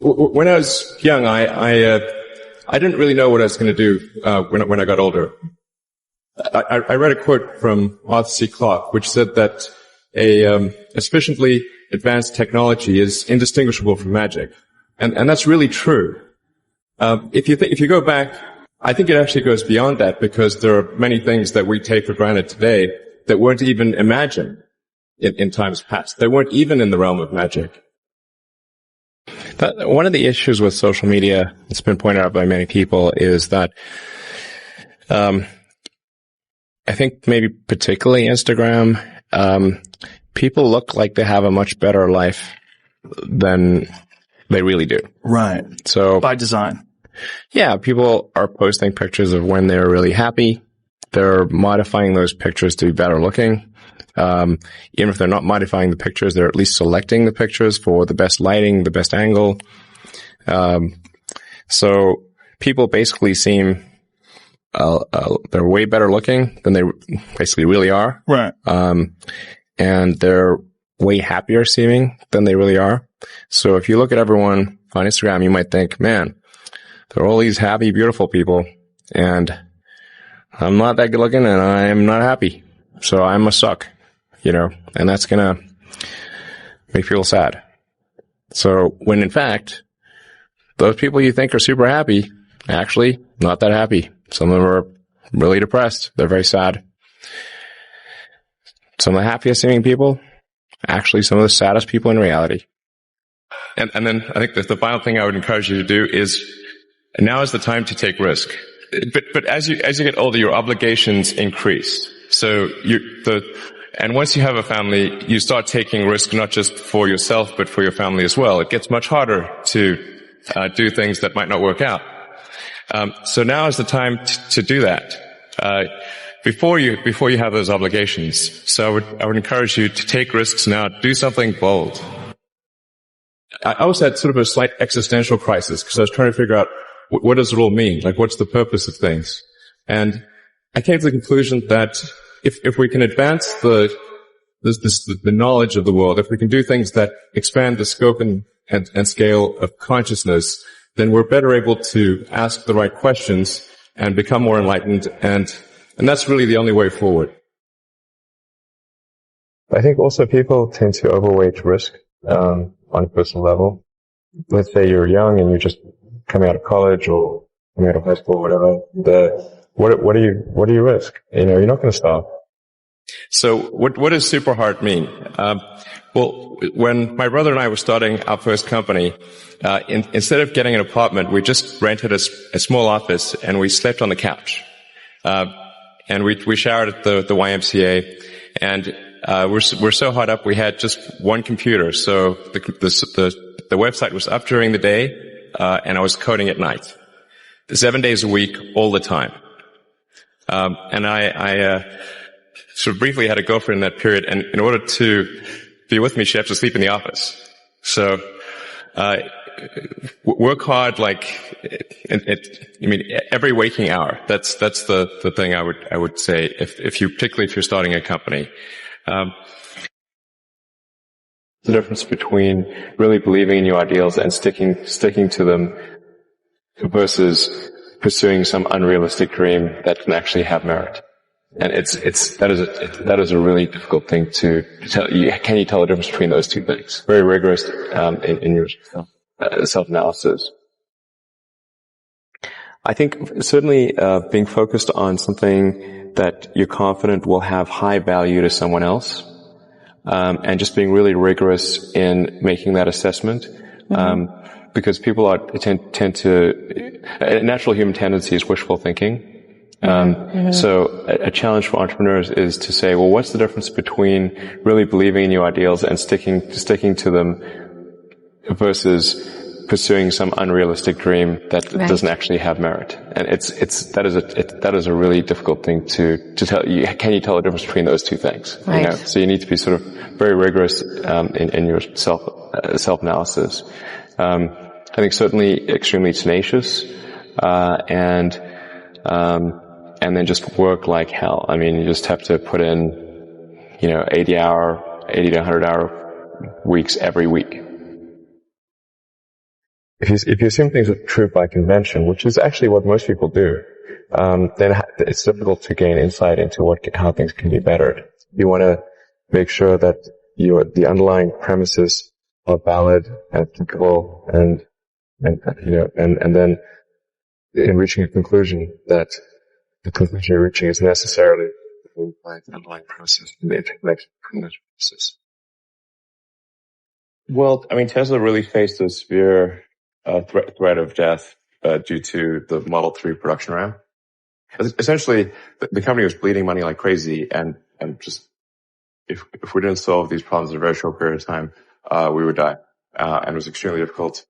When I was young, I didn't really know what I was going to do when I got older. I read a quote from Arthur C. Clarke, which said that a sufficiently advanced technology is indistinguishable from magic, and that's really true. If you go back, I think it actually goes beyond that, because there are many things that we take for granted today that weren't even imagined in times past. They weren't even in the realm of magic. One of the issues with social media, it's been pointed out by many people, is that I think maybe particularly Instagram, people look like they have a much better life than they really do. Right. So by design. Yeah, people are posting pictures of when they're really happy. They're modifying those pictures to be better looking. Even if they're not modifying the pictures, they're at least selecting the pictures for the best lighting, the best angle. So people basically seem, they're way better looking than they basically really are. Right. And they're way happier seeming than they really are. So if you look at everyone on Instagram, you might think, man, there are all these happy, beautiful people, and I'm not that good looking and I'm not happy. So I must suck, and that's going to make people sad. So when in fact, those people you think are super happy, actually not that happy. Some of them are really depressed. They're very sad. Some of the happiest seeming people, actually some of the saddest people in reality. And then I think the final thing I would encourage you to do is, now is the time to take risk. But as you get older, your obligations increase. So and once you have a family, you start taking risk not just for yourself, but for your family as well. It gets much harder to do things that might not work out. So now is the time to do that. Before you have those obligations. So I would encourage you to take risks now. Do something bold. I also had sort of a slight existential crisis, because I was trying to figure out, what does it all mean? Like, what's the purpose of things? And I came to the conclusion that if we can advance the knowledge of the world, if we can do things that expand the scope and scale of consciousness, then we're better able to ask the right questions and become more enlightened, and that's really the only way forward. I think also people tend to overweight risk on a personal level. Let's say you're young and you're just coming out of college or coming out of high school or whatever. What do you risk? You're not going to stop. So what does super hard mean? Well, when my brother and I were starting our first company, instead of getting an apartment, we just rented a small office and we slept on the couch. And we showered at the YMCA, and we're so hot up we had just one computer. So the website was up during the day, and I was coding at night. 7 days a week, all the time. And I sort of briefly had a girlfriend in that period, and in order to be with me, she had to sleep in the office. So, work hard, every waking hour. That's the thing I would say, particularly if you're starting a company. The difference between really believing in your ideals and sticking to them versus pursuing some unrealistic dream that can actually have merit. And that is a really difficult thing to tell. Can you tell the difference between those two things? Very rigorous, in your self-analysis. I think certainly, being focused on something that you're confident will have high value to someone else, and just being really rigorous in making that assessment. Because people tend to, a natural human tendency is wishful thinking. So a challenge for entrepreneurs is to say, well, what's the difference between really believing in your ideals and sticking to them versus pursuing some unrealistic dream that doesn't actually have merit? And that is a really difficult thing to tell. Can you tell the difference between those two things? Right. So you need to be sort of very rigorous, in your self-analysis. I think certainly extremely tenacious, and then just work like hell. I mean, you just have to put in, 80 to 100 hour weeks every week. if you assume things are true by convention, which is actually what most people do, then it's difficult to gain insight into how things can be bettered. You want to make sure that the underlying premises are valid and applicable, and then in reaching a conclusion, that the conclusion you're reaching is necessarily by the underlying process and the interconnection between those processes. Well, I mean, Tesla really faced a severe threat of death due to the Model 3 production ramp. Essentially, the company was bleeding money like crazy, and just if we didn't solve these problems in a very short period of time, we would die. And it was extremely difficult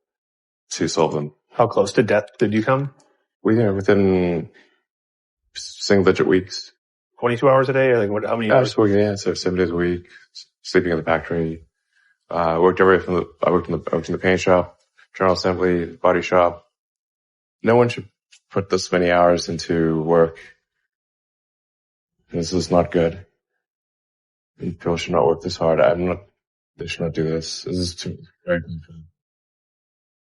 to solve them. How close to death did you come? Within single-digit weeks. 22 hours a day? Or like how many hours? Just working, so 7 days a week, sleeping in the factory. I worked in the paint shop, general assembly, body shop. No one should put this many hours into work. This is not good. People should not work this hard. They should not do this. This is very painful.